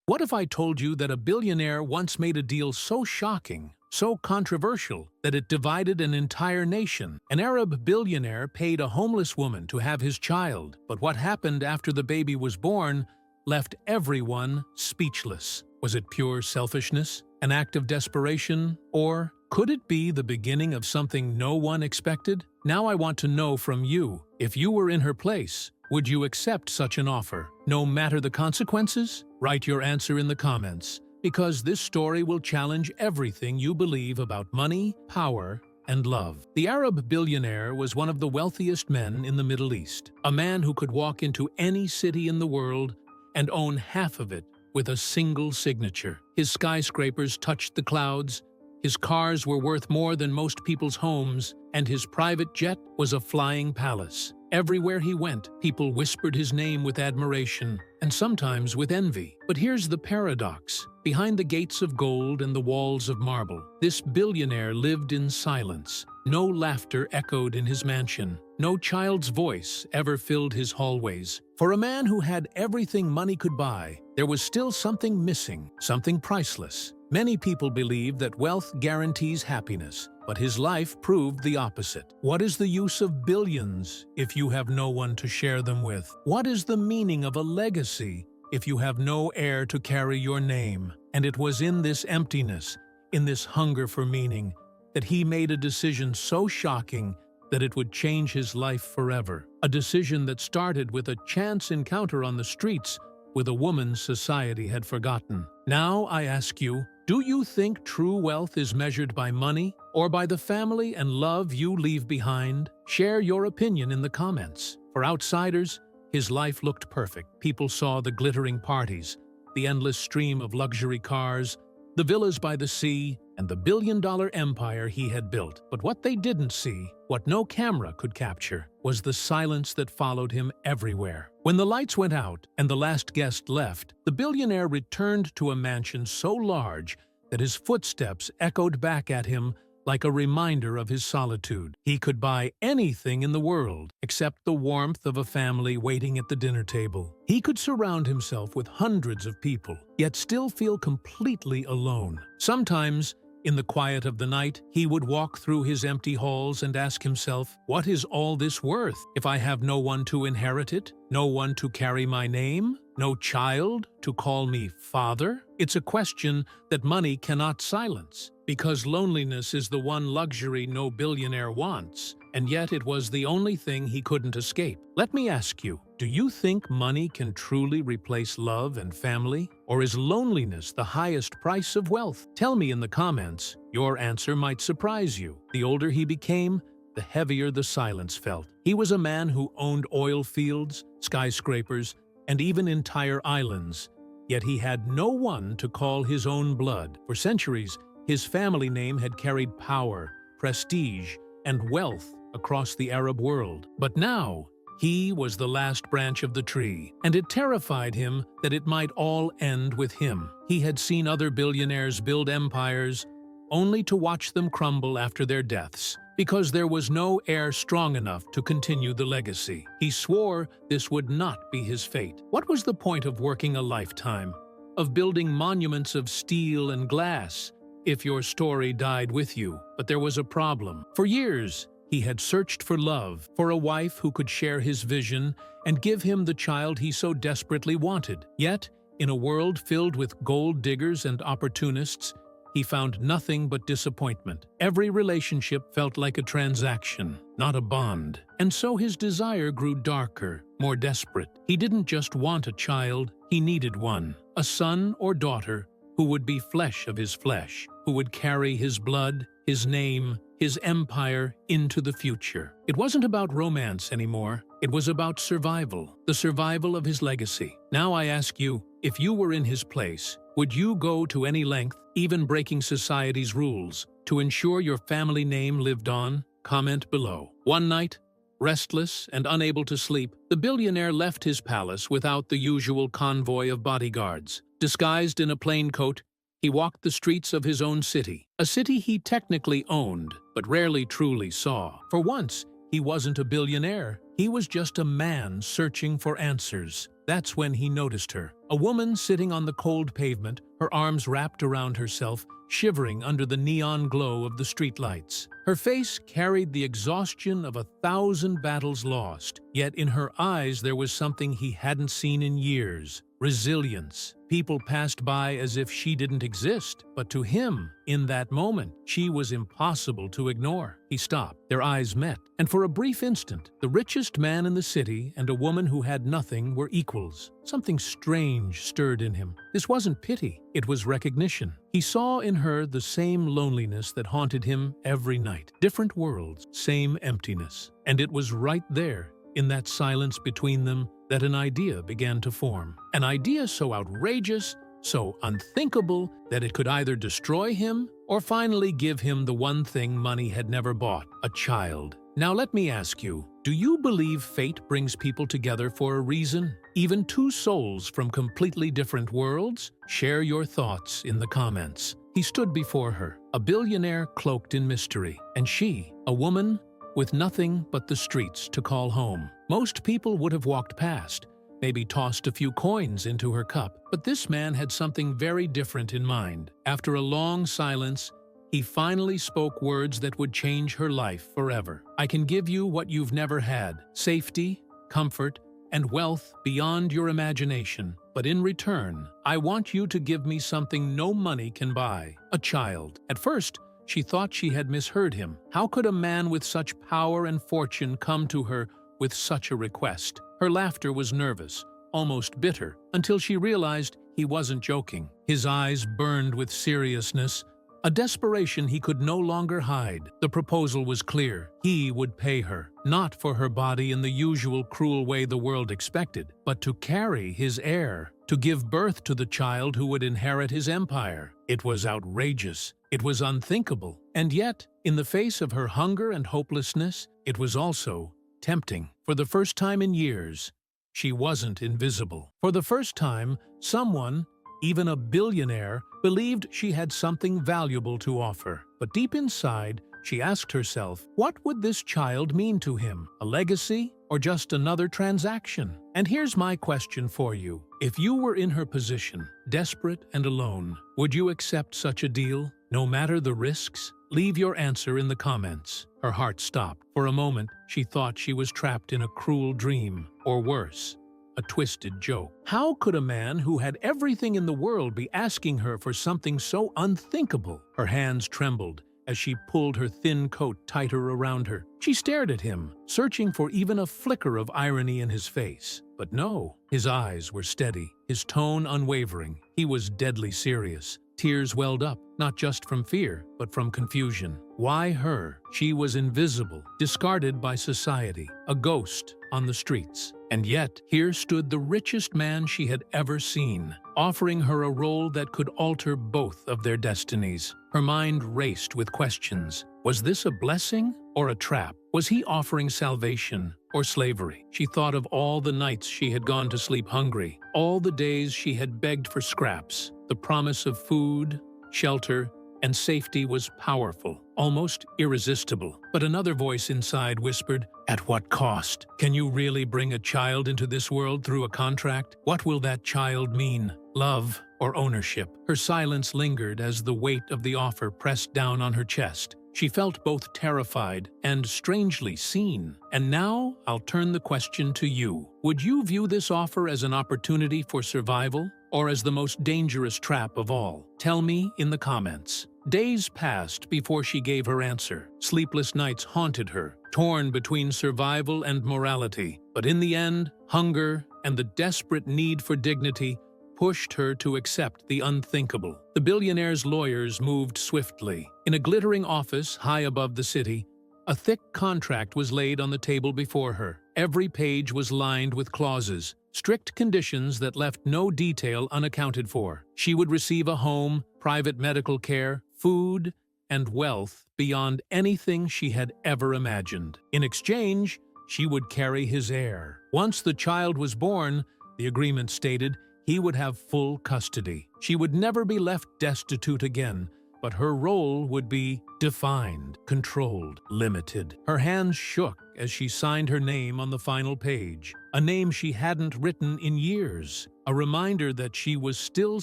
What if I told you that a billionaire once made a deal so shocking, so controversial, that it divided an entire nation? An Arab billionaire paid a homeless woman to have his child, but what happened after the baby was born left everyone speechless. Was it pure selfishness, an act of desperation, or could it be the beginning of something no one expected? Now I want to know from you, if you were in her place, would you accept such an offer, no matter the consequences? Write your answer in the comments, because this story will challenge everything you believe about money, power, and love. The Arab billionaire was one of the wealthiest men in the Middle East, a man who could walk into any city in the world and own half of it with a single signature. His skyscrapers touched the clouds, his cars were worth more than most people's homes, and his private jet was a flying palace. Everywhere he went, people whispered his name with admiration, and sometimes with envy. But here's the paradox. Behind the gates of gold and the walls of marble, this billionaire lived in silence. No laughter echoed in his mansion. No child's voice ever filled his hallways. For a man who had everything money could buy, there was still something missing, something priceless. Many people believe that wealth guarantees happiness, but his life proved the opposite. What is the use of billions if you have no one to share them with? What is the meaning of a legacy if you have no heir to carry your name? And it was in this emptiness, in this hunger for meaning, that he made a decision so shocking that it would change his life forever. A decision that started with a chance encounter on the streets with a woman society had forgotten. Now I ask you, do you think true wealth is measured by money or by the family and love you leave behind? Share your opinion in the comments. For outsiders, his life looked perfect. People saw the glittering parties, the endless stream of luxury cars, the villas by the sea, and the billion-dollar empire he had built. But what they didn't see, what no camera could capture, was the silence that followed him everywhere. When the lights went out and the last guest left, the billionaire returned to a mansion so large that his footsteps echoed back at him like a reminder of his solitude. He could buy anything in the world except the warmth of a family waiting at the dinner table. He could surround himself with hundreds of people, yet still feel completely alone. Sometimes, in the quiet of the night, he would walk through his empty halls and ask himself, what is all this worth if I have no one to inherit it, no one to carry my name, no child to call me father? It's a question that money cannot silence, because loneliness is the one luxury no billionaire wants, and yet it was the only thing he couldn't escape. Let me ask you, do you think money can truly replace love and family? Or is loneliness the highest price of wealth? Tell me in the comments. Your answer might surprise you. The older he became, the heavier the silence felt. He was a man who owned oil fields, skyscrapers, and even entire islands, yet he had no one to call his own blood. For centuries, his family name had carried power, prestige, and wealth across the Arab world. But now, he was the last branch of the tree, and it terrified him that it might all end with him. He had seen other billionaires build empires, only to watch them crumble after their deaths, because there was no heir strong enough to continue the legacy. He swore this would not be his fate. What was the point of working a lifetime, of building monuments of steel and glass, if your story died with you? But there was a problem. For years, he had searched for love, for a wife who could share his vision and give him the child he so desperately wanted. Yet, in a world filled with gold diggers and opportunists, he found nothing but disappointment. Every relationship felt like a transaction, not a bond. And so his desire grew darker, more desperate. He didn't just want a child, he needed one. A son or daughter who would be flesh of his flesh, who would carry his blood, his name, his empire into the future. It wasn't about romance anymore. It was about survival, the survival of his legacy. Now I ask you, if you were in his place, would you go to any length, even breaking society's rules, to ensure your family name lived on? Comment below. One night, restless and unable to sleep, the billionaire left his palace without the usual convoy of bodyguards. Disguised in a plain coat, he walked the streets of his own city, a city he technically owned, but rarely truly saw. For once, he wasn't a billionaire. He was just a man searching for answers. That's when he noticed her. A woman sitting on the cold pavement, her arms wrapped around herself, shivering under the neon glow of the streetlights. Her face carried the exhaustion of 1,000 battles lost, yet in her eyes there was something he hadn't seen in years: resilience. People passed by as if she didn't exist, but to him, in that moment, she was impossible to ignore. He stopped. Their eyes met, and for a brief instant, the richest man in the city and a woman who had nothing were equals. Something strange stirred in him. This wasn't pity, it was recognition. He saw in her the same loneliness that haunted him every night. Different worlds, same emptiness. And it was right there, in that silence between them, that an idea began to form. An idea so outrageous, so unthinkable, that it could either destroy him or finally give him the one thing money had never bought: a child. Now let me ask you, do you believe fate brings people together for a reason? Even two souls from completely different worlds? Share your thoughts in the comments. He stood before her, a billionaire cloaked in mystery, and she, a woman with nothing but the streets to call home. Most people would have walked past, maybe tossed a few coins into her cup, but this man had something very different in mind. After a long silence, he finally spoke words that would change her life forever. "I can give you what you've never had: safety, comfort, and wealth beyond your imagination. But in return, I want you to give me something no money can buy: a child." At first, she thought she had misheard him. How could a man with such power and fortune come to her with such a request? Her laughter was nervous, almost bitter, until she realized he wasn't joking. His eyes burned with seriousness, a desperation he could no longer hide. The proposal was clear. He would pay her, not for her body in the usual cruel way the world expected, but to carry his heir, to give birth to the child who would inherit his empire. It was outrageous. It was unthinkable. And yet, in the face of her hunger and hopelessness, it was also tempting. For the first time in years, she wasn't invisible. For the first time, someone, even a billionaire, believed she had something valuable to offer. But deep inside, she asked herself, what would this child mean to him? A legacy or just another transaction? And here's my question for you. If you were in her position, desperate and alone, would you accept such a deal, no matter the risks? Leave your answer in the comments. Her heart stopped. For a moment, she thought she was trapped in a cruel dream, or worse, a twisted joke. How could a man who had everything in the world be asking her for something so unthinkable? Her hands trembled as she pulled her thin coat tighter around her. She stared at him, searching for even a flicker of irony in his face. But no, his eyes were steady, his tone unwavering. He was deadly serious. Tears welled up, not just from fear, but from confusion. Why her? She was invisible, discarded by society, a ghost on the streets. And yet, here stood the richest man she had ever seen, offering her a role that could alter both of their destinies. Her mind raced with questions. Was this a blessing or a trap? Was he offering salvation or slavery? She thought of all the nights she had gone to sleep hungry, all the days she had begged for scraps. The promise of food, shelter, and safety was powerful, almost irresistible. But another voice inside whispered, "At what cost? Can you really bring a child into this world through a contract? What will that child mean? Love or ownership?" Her silence lingered as the weight of the offer pressed down on her chest. She felt both terrified and strangely seen. And now, I'll turn the question to you. Would you view this offer as an opportunity for survival, or as the most dangerous trap of all? Tell me in the comments. Days passed before she gave her answer. Sleepless nights haunted her, torn between survival and morality. But in the end, hunger and the desperate need for dignity pushed her to accept the unthinkable. The billionaire's lawyers moved swiftly. In a glittering office high above the city, a thick contract was laid on the table before her. Every page was lined with clauses, strict conditions that left no detail unaccounted for. She would receive a home, private medical care, food, and wealth beyond anything she had ever imagined. In exchange, she would carry his heir. Once the child was born, the agreement stated, he would have full custody. She would never be left destitute again, but her role would be defined, controlled, limited. Her hands shook as she signed her name on the final page, a name she hadn't written in years, a reminder that she was still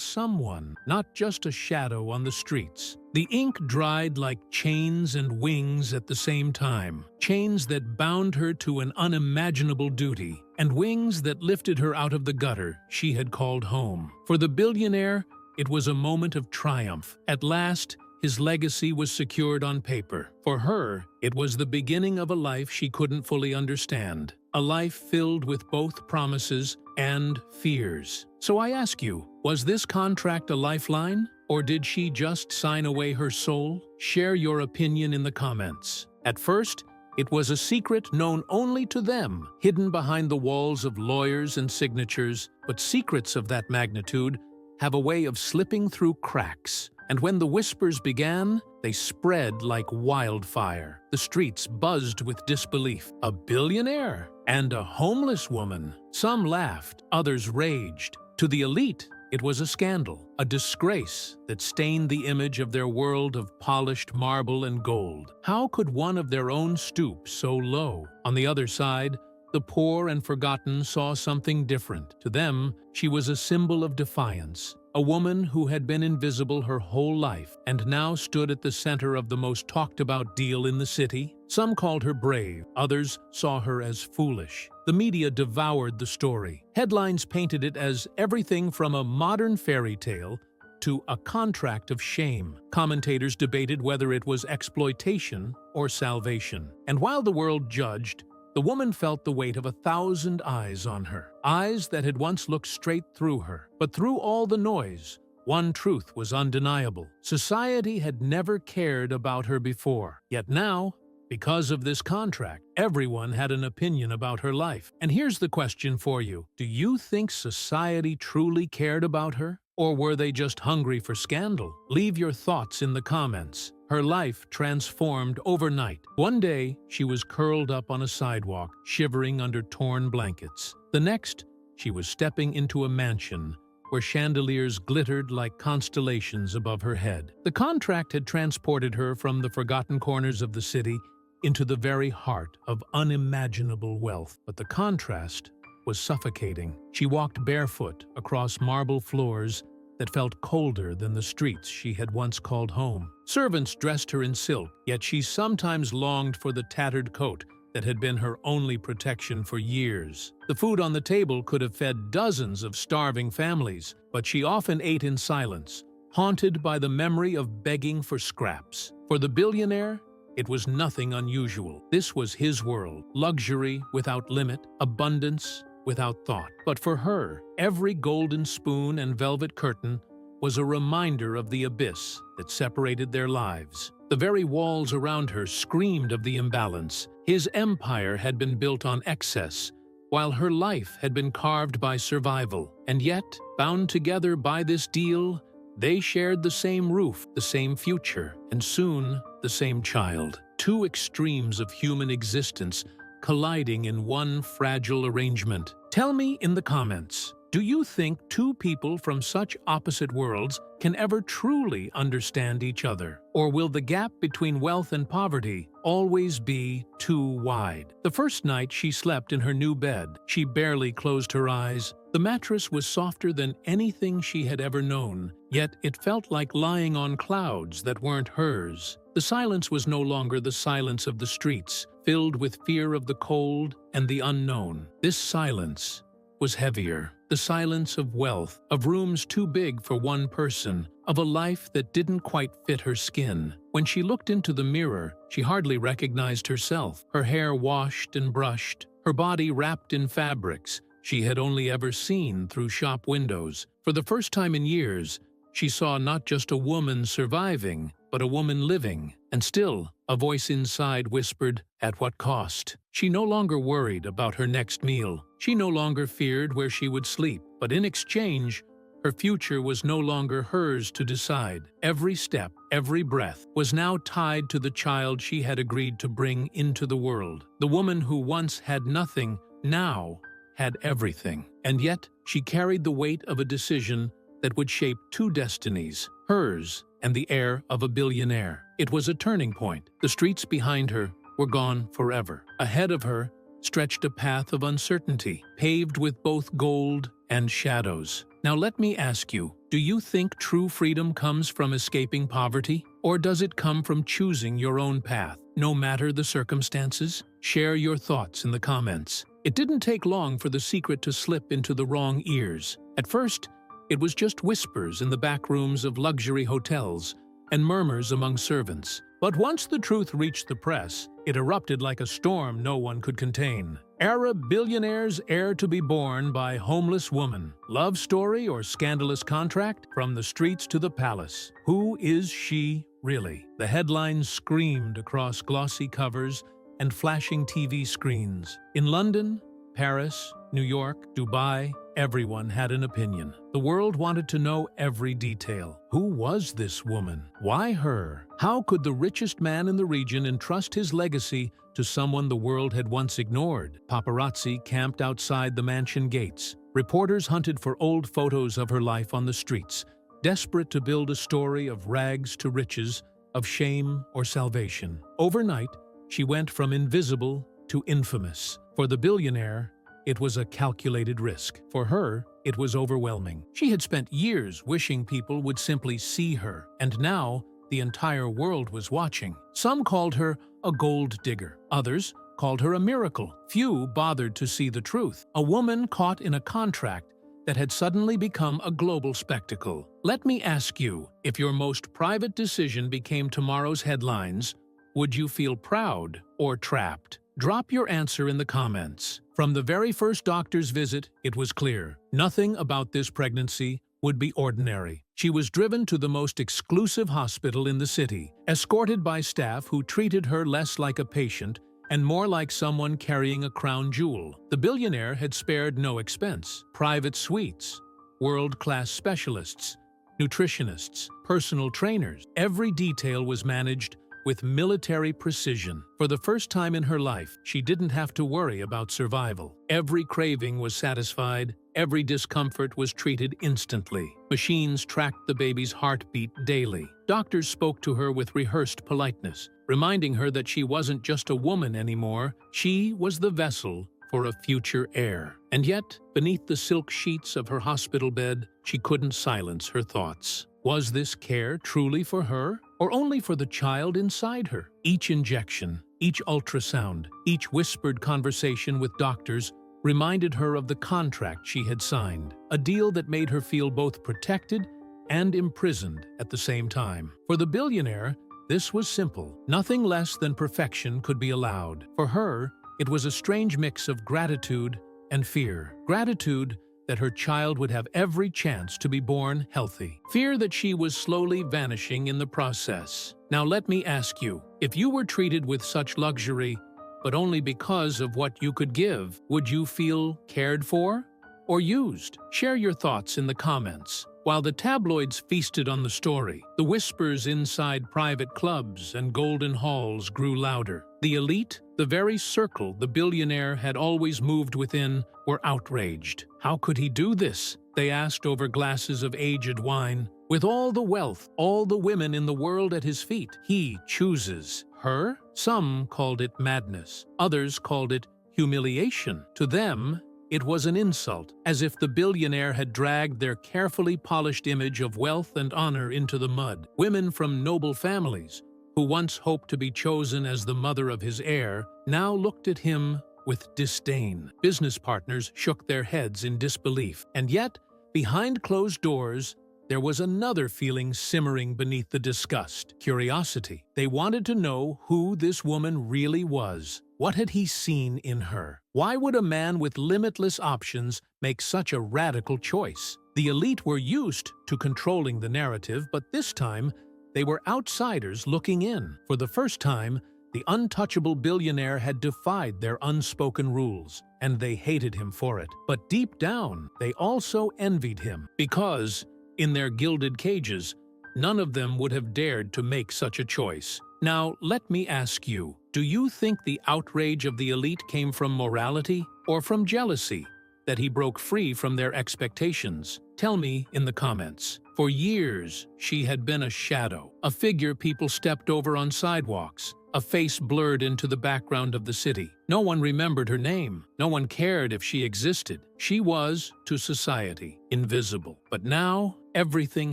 someone, not just a shadow on the streets. The ink dried like chains and wings at the same time, chains that bound her to an unimaginable duty, and wings that lifted her out of the gutter she had called home. For the billionaire, it was a moment of triumph. At last, his legacy was secured on paper. For her, it was the beginning of a life she couldn't fully understand, a life filled with both promises and fears. So I ask you, was this contract a lifeline, or did she just sign away her soul? Share your opinion in the comments. At first, it was a secret known only to them, hidden behind the walls of lawyers and signatures, but secrets of that magnitude have a way of slipping through cracks. And when the whispers began, they spread like wildfire. The streets buzzed with disbelief. A billionaire and a homeless woman. Some laughed, others raged. To the elite, it was a scandal, a disgrace that stained the image of their world of polished marble and gold. How could one of their own stoop so low? On the other side, the poor and forgotten saw something different. To them, she was a symbol of defiance, a woman who had been invisible her whole life and now stood at the center of the most talked-about deal in the city. Some called her brave, others saw her as foolish. The media devoured the story. Headlines painted it as everything from a modern fairy tale to a contract of shame. Commentators debated whether it was exploitation or salvation. And while the world judged, the woman felt the weight of 1,000 eyes on her, eyes that had once looked straight through her. But through all the noise, one truth was undeniable. Society had never cared about her before. Yet now, because of this contract, everyone had an opinion about her life. And here's the question for you. Do you think society truly cared about her? Or were they just hungry for scandal? Leave your thoughts in the comments. Her life transformed overnight. One day, she was curled up on a sidewalk, shivering under torn blankets. The next, she was stepping into a mansion where chandeliers glittered like constellations above her head. The contract had transported her from the forgotten corners of the city into the very heart of unimaginable wealth. But the contrast was suffocating. She walked barefoot across marble floors that felt colder than the streets she had once called home. Servants dressed her in silk, yet she sometimes longed for the tattered coat that had been her only protection for years. The food on the table could have fed dozens of starving families, but she often ate in silence, haunted by the memory of begging for scraps. For the billionaire, it was nothing unusual. This was his world, luxury without limit, abundance without thought. But for her, every golden spoon and velvet curtain was a reminder of the abyss that separated their lives. The very walls around her screamed of the imbalance. His empire had been built on excess, while her life had been carved by survival. And yet, bound together by this deal, they shared the same roof, the same future, and soon the same child. Two extremes of human existence colliding in one fragile arrangement. Tell me in the comments, do you think two people from such opposite worlds can ever truly understand each other? Or will the gap between wealth and poverty always be too wide? The first night she slept in her new bed, she barely closed her eyes. The mattress was softer than anything she had ever known, yet it felt like lying on clouds that weren't hers. The silence was no longer the silence of the streets, filled with fear of the cold and the unknown. This silence was heavier. The silence of wealth, of rooms too big for one person, of a life that didn't quite fit her skin. When she looked into the mirror, she hardly recognized herself. Her hair washed and brushed, her body wrapped in fabrics she had only ever seen through shop windows. For the first time in years, she saw not just a woman surviving, but a woman living. And still, a voice inside whispered, "At what cost?" She no longer worried about her next meal. She no longer feared where she would sleep. But in exchange, her future was no longer hers to decide. Every step, every breath, was now tied to the child she had agreed to bring into the world. The woman who once had nothing, now had everything. And yet, she carried the weight of a decision that would shape two destinies, hers and the heir of a billionaire. It was a turning point. The streets behind her were gone forever. Ahead of her stretched a path of uncertainty, paved with both gold and shadows. Now let me ask you, do you think true freedom comes from escaping poverty? Or does it come from choosing your own path, no matter the circumstances? Share your thoughts in the comments. It didn't take long for the secret to slip into the wrong ears. At first, it was just whispers in the back rooms of luxury hotels and murmurs among servants. But once the truth reached the press, it erupted like a storm no one could contain. Arab billionaire's heir to be born by homeless woman. Love story or scandalous contract? From the streets to the palace. Who is she really? The headlines screamed across glossy covers and flashing TV screens. In London, Paris, New York, Dubai, everyone had an opinion. The world wanted to know every detail. Who was this woman? Why her? How could the richest man in the region entrust his legacy to someone the world had once ignored? Paparazzi camped outside the mansion gates. Reporters hunted for old photos of her life on the streets, desperate to build a story of rags to riches, of shame or salvation. Overnight, she went from invisible to infamous. For the billionaire, it was a calculated risk. For her, it was overwhelming. She had spent years wishing people would simply see her, and now the entire world was watching. Some called her a gold digger. Others called her a miracle. Few bothered to see the truth. A woman caught in a contract that had suddenly become a global spectacle. Let me ask you, if your most private decision became tomorrow's headlines, would you feel proud or trapped? Drop your answer in the comments. From the very first doctor's visit, it was clear. Nothing about this pregnancy would be ordinary. She was driven to the most exclusive hospital in the city, escorted by staff who treated her less like a patient and more like someone carrying a crown jewel. The billionaire had spared no expense. Private suites, world-class specialists, nutritionists, personal trainers. Every detail was managed with military precision. For the first time in her life, she didn't have to worry about survival. Every craving was satisfied, every discomfort was treated instantly. Machines tracked the baby's heartbeat daily. Doctors spoke to her with rehearsed politeness, reminding her that she wasn't just a woman anymore, she was the vessel for a future heir. And yet, beneath the silk sheets of her hospital bed, she couldn't silence her thoughts. Was this care truly for her, or only for the child inside her? Each injection, each ultrasound, each whispered conversation with doctors reminded her of the contract she had signed, a deal that made her feel both protected and imprisoned at the same time. For the billionaire, this was simple. Nothing less than perfection could be allowed. For her, it was a strange mix of gratitude and fear. Gratitude that her child would have every chance to be born healthy. Fear that she was slowly vanishing in the process. Now let me ask you, if you were treated with such luxury, but only because of what you could give, would you feel cared for or used? Share your thoughts in the comments. While the tabloids feasted on the story, the whispers inside private clubs and golden halls grew louder. The elite, the very circle the billionaire had always moved within, were outraged. How could he do this? They asked over glasses of aged wine. With all the wealth, all the women in the world at his feet, he chooses her? Some called it madness. Others called it humiliation. To them, it was an insult, as if the billionaire had dragged their carefully polished image of wealth and honor into the mud. Women from noble families, who once hoped to be chosen as the mother of his heir, now looked at him with disdain. Business partners shook their heads in disbelief. And yet, behind closed doors, there was another feeling simmering beneath the disgust: curiosity. They wanted to know who this woman really was. What had he seen in her? Why would a man with limitless options make such a radical choice? The elite were used to controlling the narrative, but this time, they were outsiders looking in. For the first time, the untouchable billionaire had defied their unspoken rules, and they hated him for it. But deep down, they also envied him, because, in their gilded cages, none of them would have dared to make such a choice. Now, let me ask you, do you think the outrage of the elite came from morality or from jealousy? that he broke free from their expectations? Tell me in the comments. For years, she had been a shadow, a figure people stepped over on sidewalks, a face blurred into the background of the city. No one remembered her name. No one cared if she existed. She was, to society, invisible. But now, everything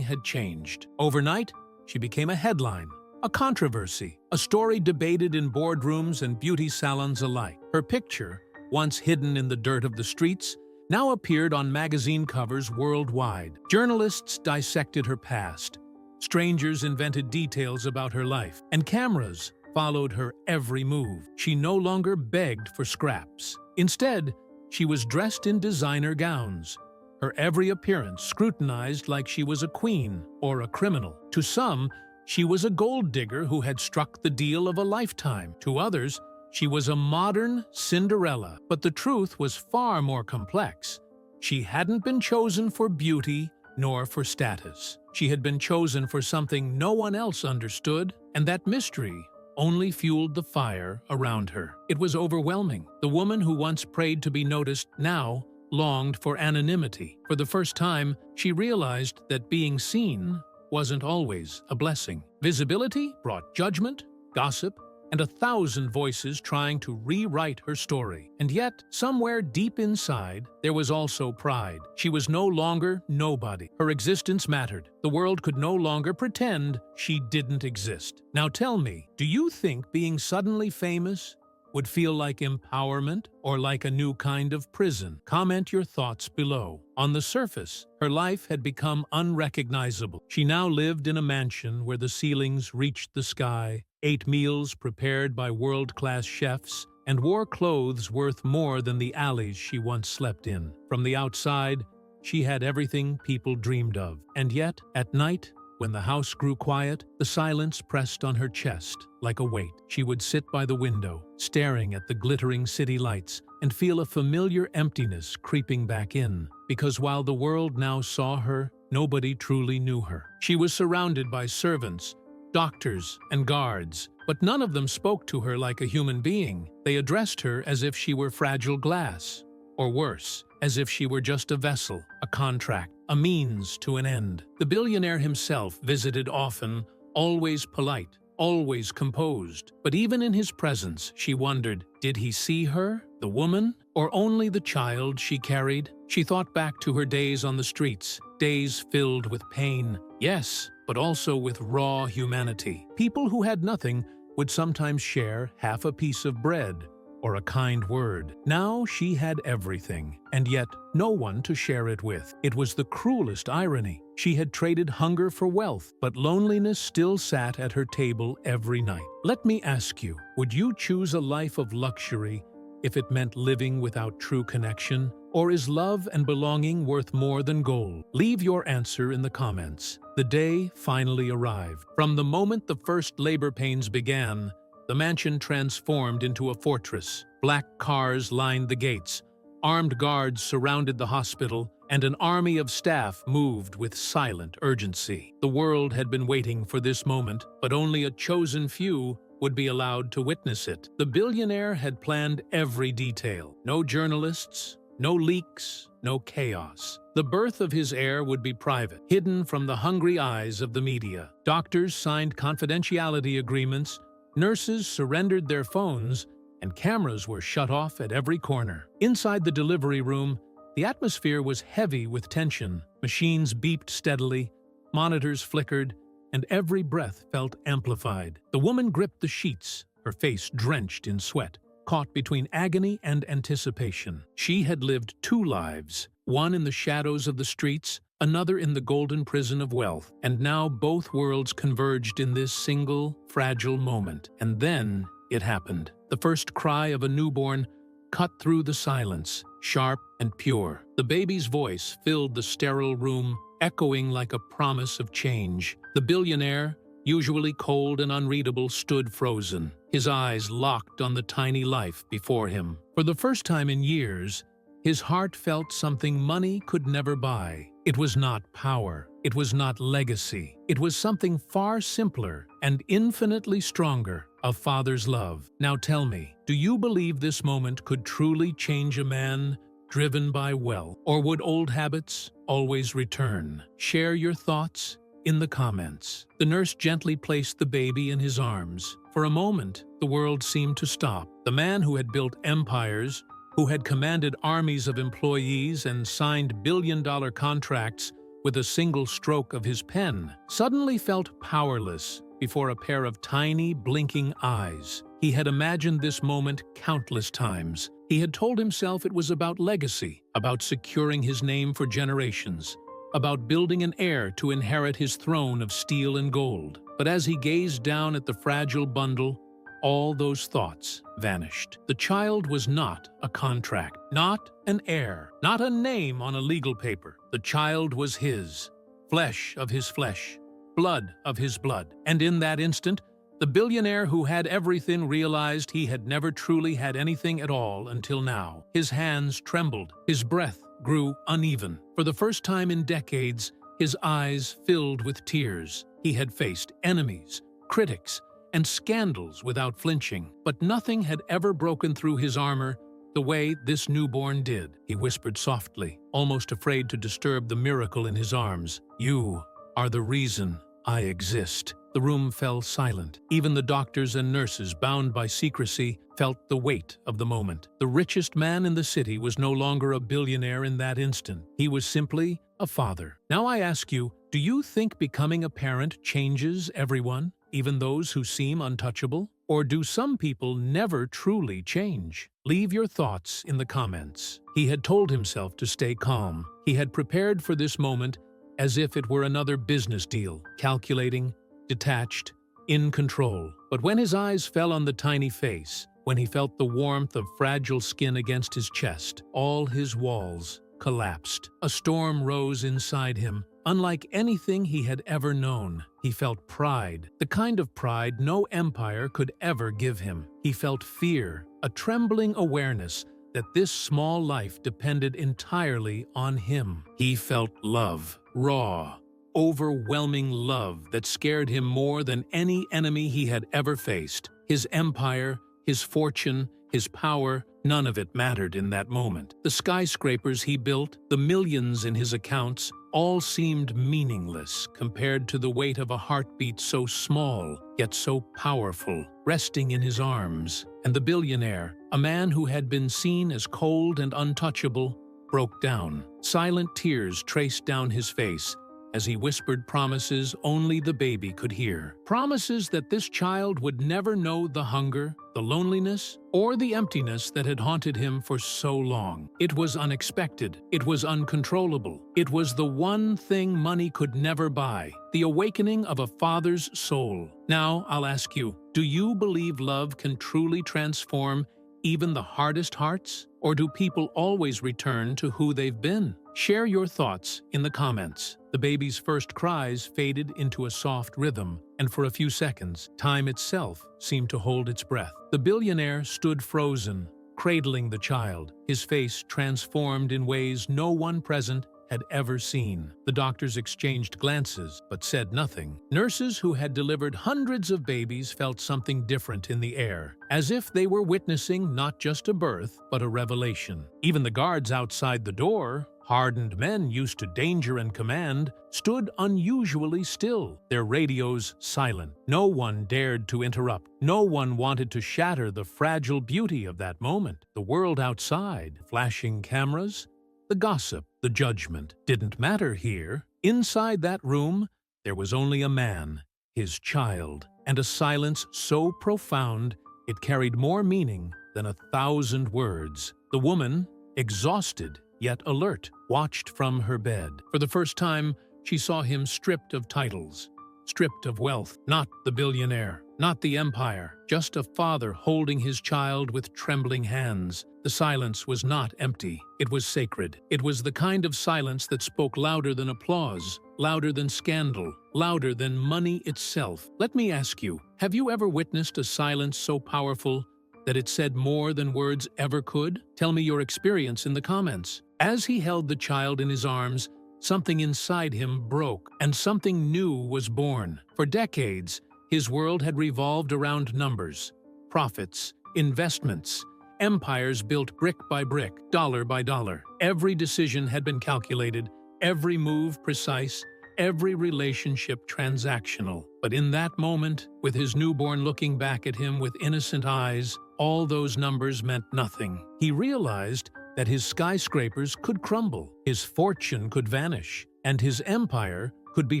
had changed. Overnight, she became a headline, a controversy, a story debated in boardrooms and beauty salons alike. Her picture, once hidden in the dirt of the streets, now appeared on magazine covers worldwide. Journalists dissected her past. Strangers invented details about her life, and cameras followed her every move. She no longer begged for scraps. Instead, she was dressed in designer gowns, her every appearance scrutinized like she was a queen or a criminal. To some, she was a gold digger who had struck the deal of a lifetime. To others, she was a modern Cinderella. But the truth was far more complex. She hadn't been chosen for beauty nor for status. She had been chosen for something no one else understood, and that mystery only fueled the fire around her. It was overwhelming. The woman who once prayed to be noticed now longed for anonymity. For the first time, she realized that being seen wasn't always a blessing. Visibility brought judgment, gossip, and 1,000 voices trying to rewrite her story. And yet, somewhere deep inside, there was also pride. She was no longer nobody. Her existence mattered. The world could no longer pretend she didn't exist. Now tell me, do you think being suddenly famous would feel like empowerment or like a new kind of prison? Comment your thoughts below. On the surface, her life had become unrecognizable. She now lived in a mansion where the ceilings reached the sky, ate meals prepared by world-class chefs, and wore clothes worth more than the alleys she once slept in. From the outside, she had everything people dreamed of. And yet, at night, when the house grew quiet, the silence pressed on her chest like a weight. She would sit by the window, staring at the glittering city lights, and feel a familiar emptiness creeping back in. Because while the world now saw her, nobody truly knew her. She was surrounded by servants, doctors, and guards, but none of them spoke to her like a human being. They addressed her as if she were fragile glass, or worse, as if she were just a vessel, a contract, a means to an end. The billionaire himself visited often, always polite, always composed. But even in his presence, she wondered, did he see her, the woman, or only the child she carried? She thought back to her days on the streets, days filled with pain, yes, but also with raw humanity. People who had nothing would sometimes share half a piece of bread or a kind word. Now she had everything, and yet no one to share it with. It was the cruelest irony. She had traded hunger for wealth, but loneliness still sat at her table every night. Let me ask you, would you choose a life of luxury if it meant living without true connection? Or is love and belonging worth more than gold? Leave your answer in the comments. The day finally arrived. From the moment the first labor pains began, the mansion transformed into a fortress. Black cars lined the gates, armed guards surrounded the hospital, and an army of staff moved with silent urgency. The world had been waiting for this moment, but only a chosen few would be allowed to witness it. The billionaire had planned every detail. No journalists, no leaks, no chaos. The birth of his heir would be private, hidden from the hungry eyes of the media. Doctors signed confidentiality agreements, nurses surrendered their phones, and cameras were shut off at every corner. Inside the delivery room, the atmosphere was heavy with tension. Machines beeped steadily, monitors flickered, and every breath felt amplified. The woman gripped the sheets, her face drenched in sweat, caught between agony and anticipation. She had lived two lives, one in the shadows of the streets, another in the golden prison of wealth, and now both worlds converged in this single, fragile moment. And then it happened. The first cry of a newborn cut through the silence, sharp and pure. The baby's voice filled the sterile room, echoing like a promise of change. The billionaire, usually cold and unreadable, stood frozen, his eyes locked on the tiny life before him. For the first time in years, his heart felt something money could never buy. It was not power. It was not legacy. It was something far simpler and infinitely stronger, a father's love. Now tell me, do you believe this moment could truly change a man driven by wealth? Or would old habits always return? Share your thoughts in the comments. The nurse gently placed the baby in his arms. For a moment, the world seemed to stop. The man who had built empires, who had commanded armies of employees and signed billion-dollar contracts with a single stroke of his pen, suddenly felt powerless before a pair of tiny, blinking eyes. He had imagined this moment countless times. He had told himself it was about legacy, about securing his name for generations, about building an heir to inherit his throne of steel and gold. But as he gazed down at the fragile bundle, all those thoughts vanished. The child was not a contract, not an heir, not a name on a legal paper. The child was his, flesh of his flesh, blood of his blood. And in that instant, the billionaire who had everything realized he had never truly had anything at all until now. His hands trembled, his breath grew uneven. For the first time in decades, his eyes filled with tears. He had faced enemies, critics, and scandals without flinching, but nothing had ever broken through his armor the way this newborn did. He whispered softly, almost afraid to disturb the miracle in his arms, "You are the reason I exist." The room fell silent. Even the doctors and nurses, bound by secrecy, felt the weight of the moment. The richest man in the city was no longer a billionaire in that instant. He was simply a father. Now I ask you, do you think becoming a parent changes everyone, even those who seem untouchable? Or do some people never truly change? Leave your thoughts in the comments. He had told himself to stay calm. He had prepared for this moment as if it were another business deal, calculating, detached, in control. But when his eyes fell on the tiny face, when he felt the warmth of fragile skin against his chest, all his walls collapsed. A storm rose inside him, unlike anything he had ever known. He felt pride, the kind of pride no empire could ever give him. He felt fear, a trembling awareness that this small life depended entirely on him. He felt love, raw, overwhelming love that scared him more than any enemy he had ever faced. His empire, his fortune, his power, none of it mattered in that moment. The skyscrapers he built, the millions in his accounts, all seemed meaningless compared to the weight of a heartbeat so small, yet so powerful, resting in his arms. And the billionaire, a man who had been seen as cold and untouchable, broke down. Silent tears traced down his face as he whispered promises only the baby could hear. Promises that this child would never know the hunger, the loneliness, or the emptiness that had haunted him for so long. It was unexpected. It was uncontrollable. It was the one thing money could never buy, the awakening of a father's soul. Now, I'll ask you, do you believe love can truly transform even the hardest hearts? Or do people always return to who they've been? Share your thoughts in the comments. The baby's first cries faded into a soft rhythm, and for a few seconds, time itself seemed to hold its breath. The billionaire stood frozen, cradling the child, his face transformed in ways no one present had ever seen. The doctors exchanged glances, but said nothing. Nurses who had delivered hundreds of babies felt something different in the air, as if they were witnessing not just a birth, but a revelation. Even the guards outside the door, hardened men used to danger and command, stood unusually still, their radios silent. No one dared to interrupt. No one wanted to shatter the fragile beauty of that moment. The world outside, flashing cameras, the gossip, the judgment, didn't matter here. Inside that room, there was only a man, his child, and a silence so profound it carried more meaning than 1,000 words. The woman, exhausted yet alert, watched from her bed. For the first time, she saw him stripped of titles, stripped of wealth, not the billionaire, not the empire, just a father holding his child with trembling hands. The silence was not empty. It was sacred. It was the kind of silence that spoke louder than applause, louder than scandal, louder than money itself. Let me ask you, have you ever witnessed a silence so powerful that it said more than words ever could? Tell me your experience in the comments. As he held the child in his arms, something inside him broke, and something new was born. For decades, his world had revolved around numbers, profits, investments, empires built brick by brick, dollar by dollar. Every decision had been calculated, every move precise, every relationship transactional. But in that moment, with his newborn looking back at him with innocent eyes, all those numbers meant nothing. He realized that his skyscrapers could crumble, his fortune could vanish, and his empire could be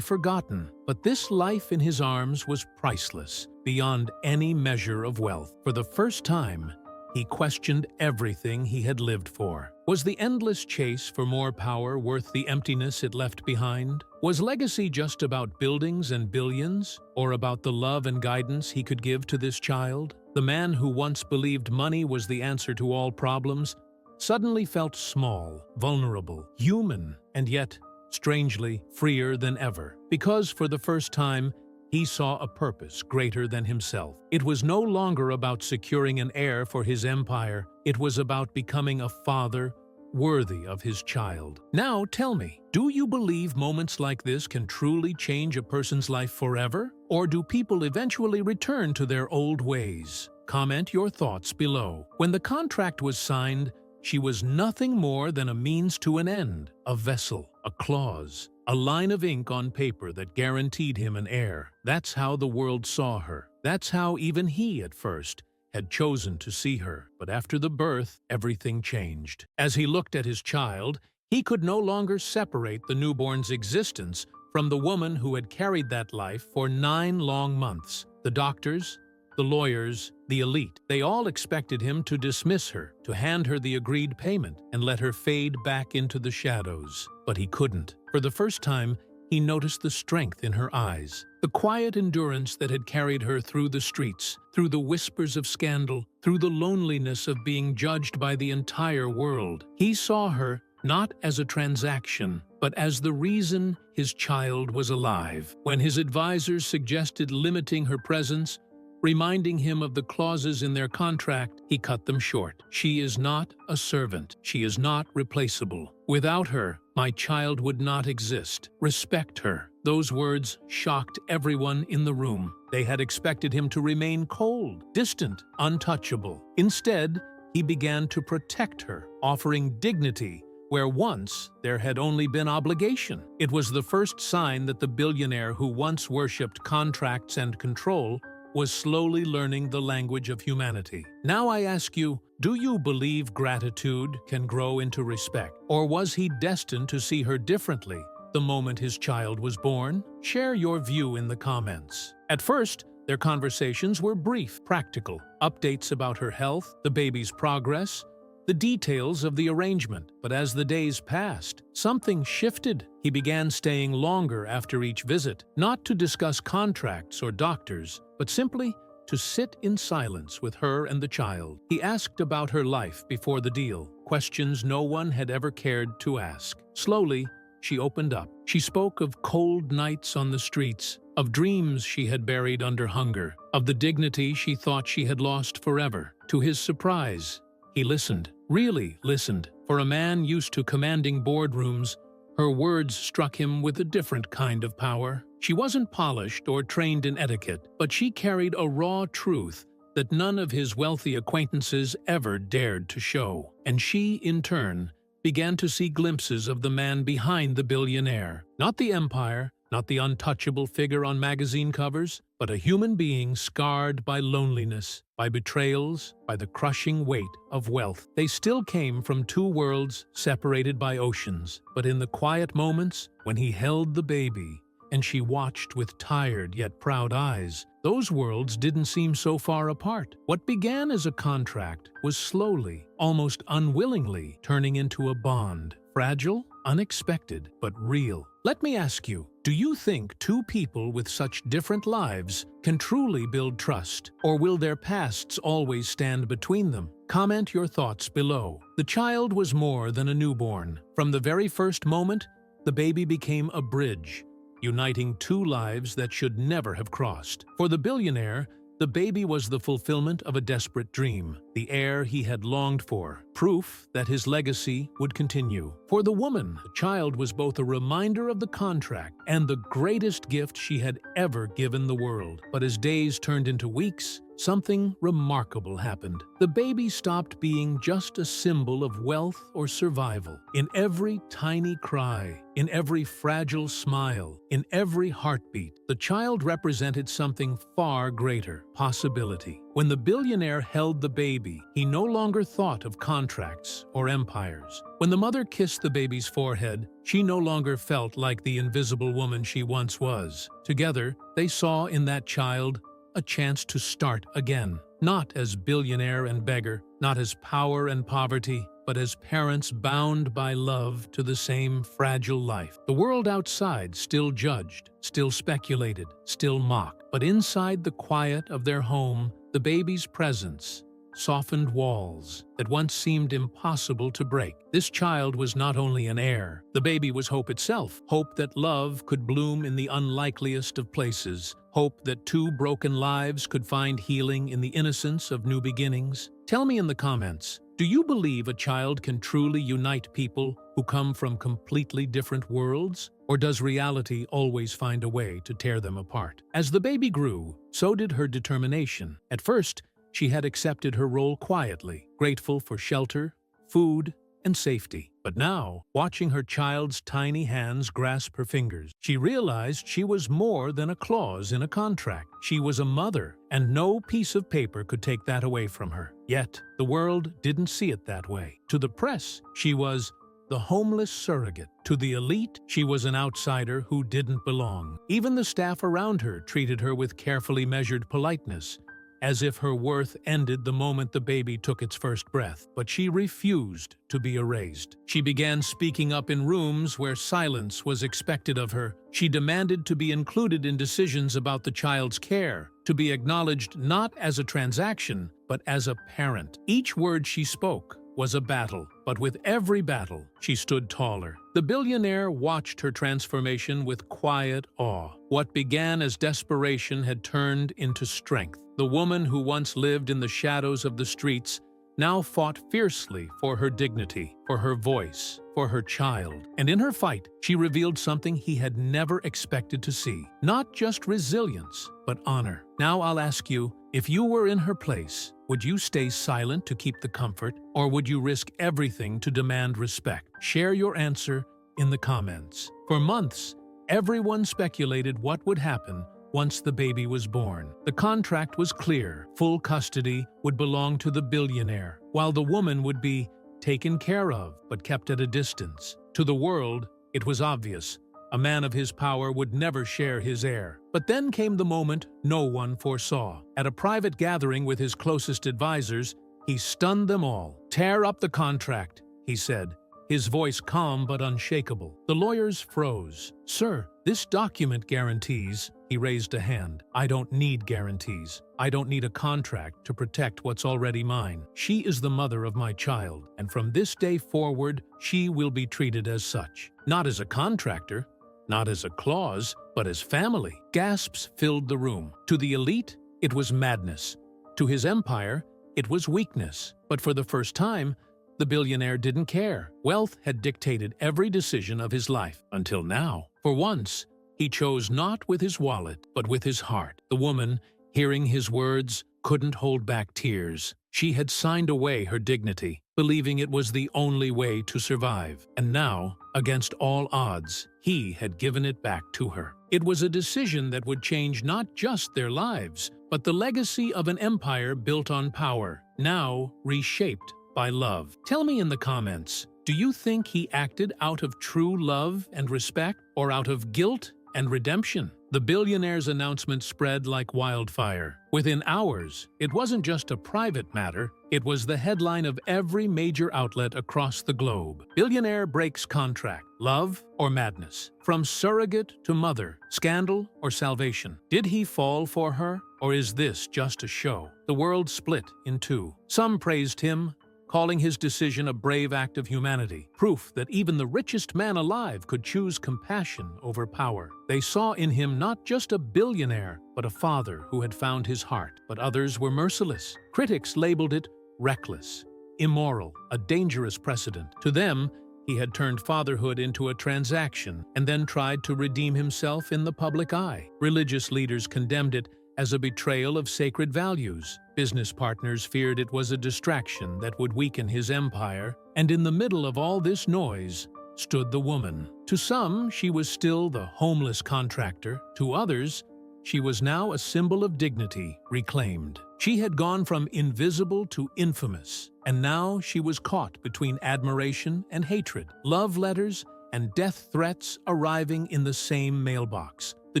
forgotten. But this life in his arms was priceless, beyond any measure of wealth. For the first time, he questioned everything he had lived for. Was the endless chase for more power worth the emptiness it left behind? Was legacy just about buildings and billions, or about the love and guidance he could give to this child? The man who once believed money was the answer to all problems suddenly felt small, vulnerable, human, and yet, strangely, freer than ever. Because for the first time, he saw a purpose greater than himself. It was no longer about securing an heir for his empire. It was about becoming a father worthy of his child. Now tell me, do you believe moments like this can truly change a person's life forever? Or do people eventually return to their old ways? Comment your thoughts below. When the contract was signed, she was nothing more than a means to an end, a vessel, a clause, a line of ink on paper that guaranteed him an heir. That's how the world saw her. That's how even he, at first, had chosen to see her. But after the birth, everything changed. As he looked at his child, he could no longer separate the newborn's existence from the woman who had carried that life for 9 long months. The doctors, the lawyers, the elite, they all expected him to dismiss her, to hand her the agreed payment, and let her fade back into the shadows. But he couldn't. For the first time, he noticed the strength in her eyes, the quiet endurance that had carried her through the streets, through the whispers of scandal, through the loneliness of being judged by the entire world. He saw her not as a transaction, but as the reason his child was alive. When his advisors suggested limiting her presence, reminding him of the clauses in their contract, he cut them short. She is not a servant. She is not replaceable. Without her, my child would not exist. Respect her. Those words shocked everyone in the room. They had expected him to remain cold, distant, untouchable. Instead, he began to protect her, offering dignity where once there had only been obligation. It was the first sign that the billionaire who once worshipped contracts and control was slowly learning the language of humanity. Now I ask you, do you believe gratitude can grow into respect? Or was he destined to see her differently the moment his child was born? Share your view in the comments. At first, their conversations were brief, practical, updates about her health, the baby's progress, the details of the arrangement. But as the days passed, something shifted. He began staying longer after each visit, not to discuss contracts or doctors, but simply to sit in silence with her and the child. He asked about her life before the deal, questions no one had ever cared to ask. Slowly, she opened up. She spoke of cold nights on the streets, of dreams she had buried under hunger, of the dignity she thought she had lost forever. To his surprise, he listened, really listened. For a man used to commanding boardrooms, her words struck him with a different kind of power. She wasn't polished or trained in etiquette, but she carried a raw truth that none of his wealthy acquaintances ever dared to show. And she, in turn, began to see glimpses of the man behind the billionaire. Not the empire, not the untouchable figure on magazine covers, but a human being scarred by loneliness, by betrayals, by the crushing weight of wealth. They still came from two worlds separated by oceans, but in the quiet moments when he held the baby and she watched with tired yet proud eyes, those worlds didn't seem so far apart. What began as a contract was slowly, almost unwillingly, turning into a bond. Fragile, unexpected, but real. Let me ask you, do you think two people with such different lives can truly build trust, or will their pasts always stand between them? Comment your thoughts below. The child was more than a newborn. From the very first moment, the baby became a bridge, uniting two lives that should never have crossed. For the billionaire, the baby was the fulfillment of a desperate dream, the heir he had longed for, proof that his legacy would continue. For the woman, the child was both a reminder of the contract and the greatest gift she had ever given the world. But as days turned into weeks, something remarkable happened. The baby stopped being just a symbol of wealth or survival. In every tiny cry, in every fragile smile, in every heartbeat, the child represented something far greater: possibility. When the billionaire held the baby, he no longer thought of contracts or empires. When the mother kissed the baby's forehead, she no longer felt like the invisible woman she once was. Together, they saw in that child a chance to start again, not as billionaire and beggar, not as power and poverty, but as parents bound by love to the same fragile life. The world outside still judged, still speculated, still mocked, but inside the quiet of their home, the baby's presence softened walls that once seemed impossible to break. This child was not only an heir, the baby was hope itself, hope that love could bloom in the unlikeliest of places, hope that two broken lives could find healing in the innocence of new beginnings. Tell me in the comments, do you believe a child can truly unite people who come from completely different worlds? Or does reality always find a way to tear them apart? As the baby grew, so did her determination. At first, she had accepted her role quietly, grateful for shelter, food, and safety. But now, watching her child's tiny hands grasp her fingers, she realized she was more than a clause in a contract. She was a mother, and no piece of paper could take that away from her. Yet, the world didn't see it that way. To the press, she was the homeless surrogate. To the elite, she was an outsider who didn't belong. Even the staff around her treated her with carefully measured politeness, as if her worth ended the moment the baby took its first breath. But she refused to be erased. She began speaking up in rooms where silence was expected of her. She demanded to be included in decisions about the child's care, to be acknowledged not as a transaction, but as a parent. Each word she spoke was a battle, but with every battle, she stood taller. The billionaire watched her transformation with quiet awe. What began as desperation had turned into strength. The woman who once lived in the shadows of the streets now fought fiercely for her dignity, for her voice, for her child. And in her fight, she revealed something he had never expected to see. Not just resilience, but honor. Now I'll ask you, if you were in her place, would you stay silent to keep the comfort, or would you risk everything to demand respect? Share your answer in the comments. For months, everyone speculated what would happen once the baby was born. The contract was clear. Full custody would belong to the billionaire, while the woman would be taken care of but kept at a distance. To the world, it was obvious. A man of his power would never share his heir. But then came the moment no one foresaw. At a private gathering with his closest advisors, he stunned them all. "Tear up the contract," he said, his voice calm but unshakable. The lawyers froze. "Sir, this document guarantees—" He raised a hand. "I don't need guarantees. I don't need a contract to protect what's already mine. She is the mother of my child, and from this day forward, she will be treated as such. Not as a contractor, not as a clause, but as family." Gasps filled the room. To the elite, it was madness. To his empire, it was weakness. But for the first time, the billionaire didn't care. Wealth had dictated every decision of his life, until now. For once, he chose not with his wallet, but with his heart. The woman, hearing his words, couldn't hold back tears. She had signed away her dignity, believing it was the only way to survive. And now, against all odds, he had given it back to her. It was a decision that would change not just their lives, but the legacy of an empire built on power, now reshaped by love. Tell me in the comments, do you think he acted out of true love and respect, or out of guilt and redemption? The billionaire's announcement spread like wildfire. Within hours, it wasn't just a private matter, it was the headline of every major outlet across the globe. Billionaire breaks contract. Love or madness? From surrogate to mother, scandal or salvation? Did he fall for her, or is this just a show? The world split in two. Some praised him, calling his decision a brave act of humanity, proof that even the richest man alive could choose compassion over power. They saw in him not just a billionaire, but a father who had found his heart. But others were merciless. Critics labeled it reckless, immoral, a dangerous precedent. To them, he had turned fatherhood into a transaction and then tried to redeem himself in the public eye. Religious leaders condemned it as a betrayal of sacred values. Business partners feared it was a distraction that would weaken his empire. And in the middle of all this noise stood the woman. To some, she was still the homeless contractor. To others, she was now a symbol of dignity reclaimed. She had gone from invisible to infamous, and now she was caught between admiration and hatred, love letters and death threats arriving in the same mailbox. The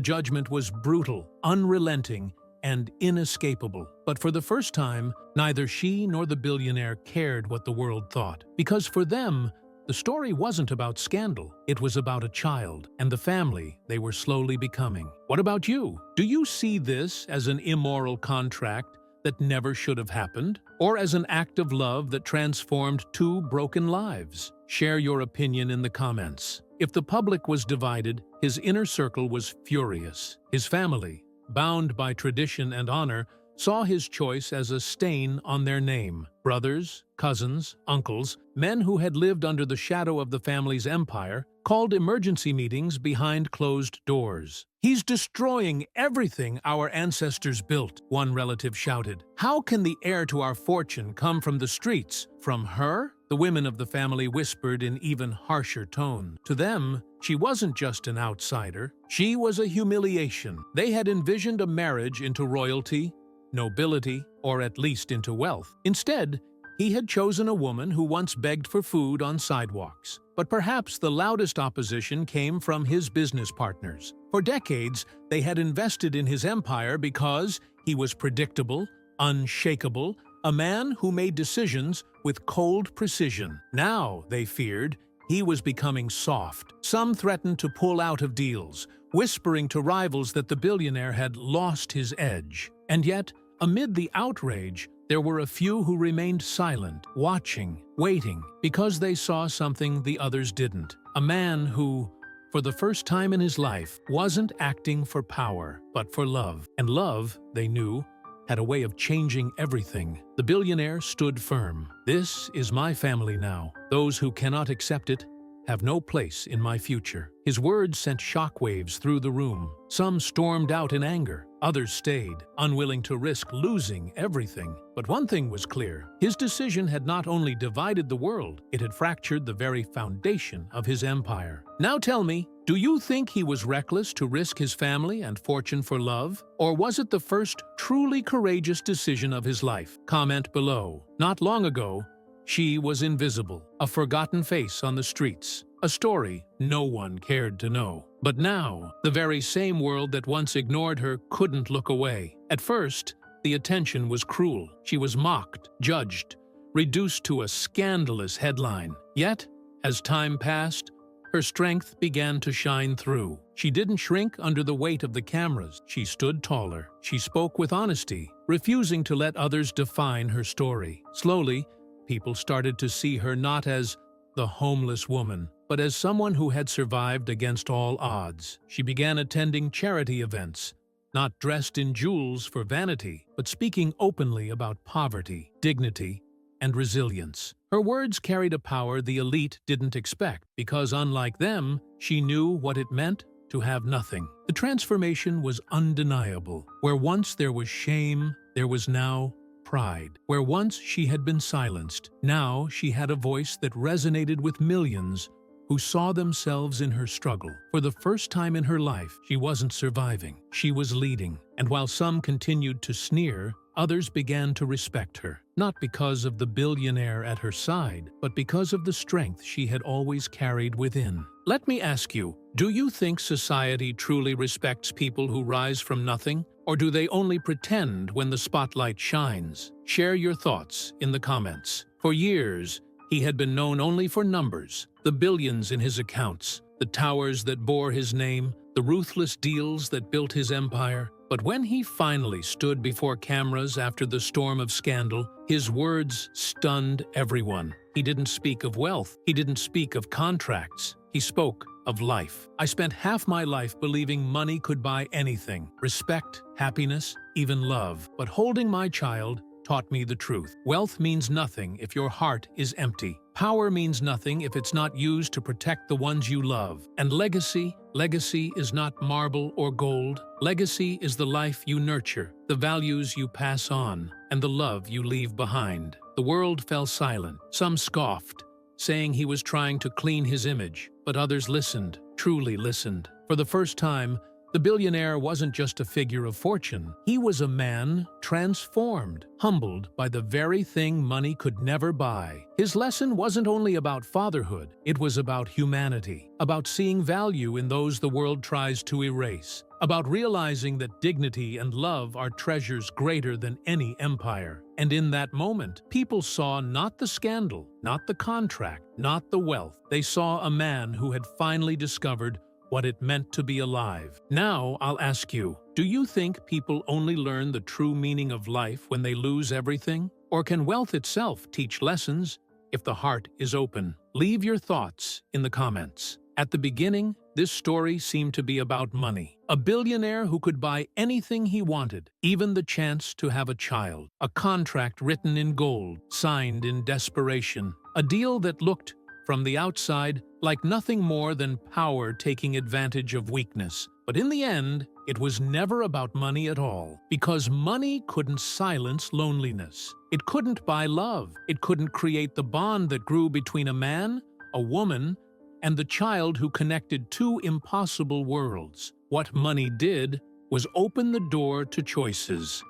judgment was brutal, unrelenting, and inescapable. But for the first time, neither she nor the billionaire cared what the world thought. Because for them, the story wasn't about scandal. It was about a child and the family they were slowly becoming. What about you? Do you see this as an immoral contract that never should have happened? Or as an act of love that transformed two broken lives? Share your opinion in the comments. If the public was divided, his inner circle was furious. His family, bound by tradition and honor, saw his choice as a stain on their name. Brothers, cousins, uncles, men who had lived under the shadow of the family's empire, called emergency meetings behind closed doors. "He's destroying everything our ancestors built," one relative shouted. "How can the heir to our fortune come from the streets? From her?" The women of the family whispered in even harsher tone. To them, she wasn't just an outsider. She was a humiliation. They had envisioned a marriage into royalty, nobility, or at least into wealth. Instead, he had chosen a woman who once begged for food on sidewalks. But perhaps the loudest opposition came from his business partners. For decades, they had invested in his empire because he was predictable, unshakable, a man who made decisions with cold precision. Now, they feared, he was becoming soft. Some threatened to pull out of deals, whispering to rivals that the billionaire had lost his edge. And yet, amid the outrage, there were a few who remained silent, watching, waiting, because they saw something the others didn't. A man who, for the first time in his life, wasn't acting for power, but for love. And love, they knew, had a way of changing everything. The billionaire stood firm. "This is my family now. Those who cannot accept it have no place in my future." His words sent shockwaves through the room. Some stormed out in anger. Others stayed, unwilling to risk losing everything. But one thing was clear. His decision had not only divided the world, it had fractured the very foundation of his empire. Now tell me, do you think he was reckless to risk his family and fortune for love? Or was it the first truly courageous decision of his life? Comment below. Not long ago, she was invisible, a forgotten face on the streets, a story no one cared to know. But now, the very same world that once ignored her couldn't look away. At first, the attention was cruel. She was mocked, judged, reduced to a scandalous headline. Yet, as time passed, her strength began to shine through. She didn't shrink under the weight of the cameras. She stood taller. She spoke with honesty, refusing to let others define her story. Slowly, people started to see her not as the homeless woman, but as someone who had survived against all odds. She began attending charity events, not dressed in jewels for vanity, but speaking openly about poverty, dignity, and resilience. Her words carried a power the elite didn't expect, because unlike them, she knew what it meant to have nothing. The transformation was undeniable. Where once there was shame, there was now pride. Where once she had been silenced, now she had a voice that resonated with millions who saw themselves in her struggle. For the first time in her life, she wasn't surviving, she was leading. And while some continued to sneer, others began to respect her, not because of the billionaire at her side, but because of the strength she had always carried within. Let me ask you, do you think society truly respects people who rise from nothing? Or do they only pretend when the spotlight shines? Share your thoughts in the comments. For years, he had been known only for numbers, the billions in his accounts, the towers that bore his name, the ruthless deals that built his empire. But when he finally stood before cameras after the storm of scandal, his words stunned everyone. He didn't speak of wealth. He didn't speak of contracts. He spoke of life. "I spent half my life believing money could buy anything, respect, happiness, even love. But holding my child taught me the truth. Wealth means nothing if your heart is empty. Power means nothing if it's not used to protect the ones you love. And legacy is not marble or gold. Legacy is the life you nurture, the values you pass on, and the love you leave behind. The world fell silent. Some scoffed, saying he was trying to clean his image, but others listened, truly listened. For the first time, the billionaire wasn't just a figure of fortune. He was a man transformed, humbled by the very thing money could never buy. His lesson wasn't only about fatherhood, it was about humanity, about seeing value in those the world tries to erase, about realizing that dignity and love are treasures greater than any empire. And in that moment, people saw not the scandal, not the contract, not the wealth. They saw a man who had finally discovered what it meant to be alive. Now, I'll ask you, do you think people only learn the true meaning of life when they lose everything? Or can wealth itself teach lessons if the heart is open? Leave your thoughts in the comments. At the beginning, this story seemed to be about money. A billionaire who could buy anything he wanted, even the chance to have a child. A contract written in gold, signed in desperation. A deal that looked, from the outside, like nothing more than power taking advantage of weakness. But in the end, it was never about money at all, because money couldn't silence loneliness. It couldn't buy love. It couldn't create the bond that grew between a man, a woman, and the child who connected two impossible worlds. What money did was open the door to choices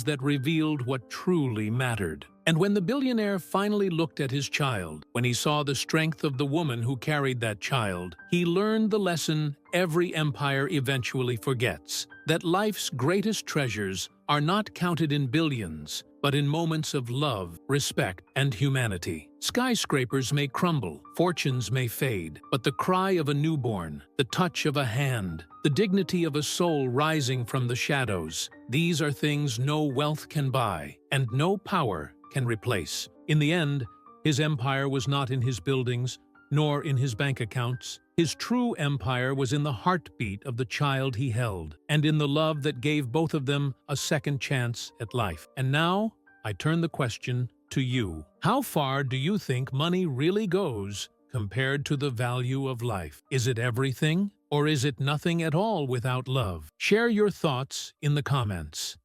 that revealed what truly mattered. And when the billionaire finally looked at his child, when he saw the strength of the woman who carried that child, he learned the lesson every empire eventually forgets, that life's greatest treasures are not counted in billions, but in moments of love, respect, and humanity. Skyscrapers may crumble, fortunes may fade, but the cry of a newborn, the touch of a hand, the dignity of a soul rising from the shadows, these are things no wealth can buy, and no power can replace. In the end, his empire was not in his buildings, nor in his bank accounts. His true empire was in the heartbeat of the child he held, and in the love that gave both of them a second chance at life. And now, I turn the question to you. How far do you think money really goes compared to the value of life? Is it everything, or is it nothing at all without love? Share your thoughts in the comments.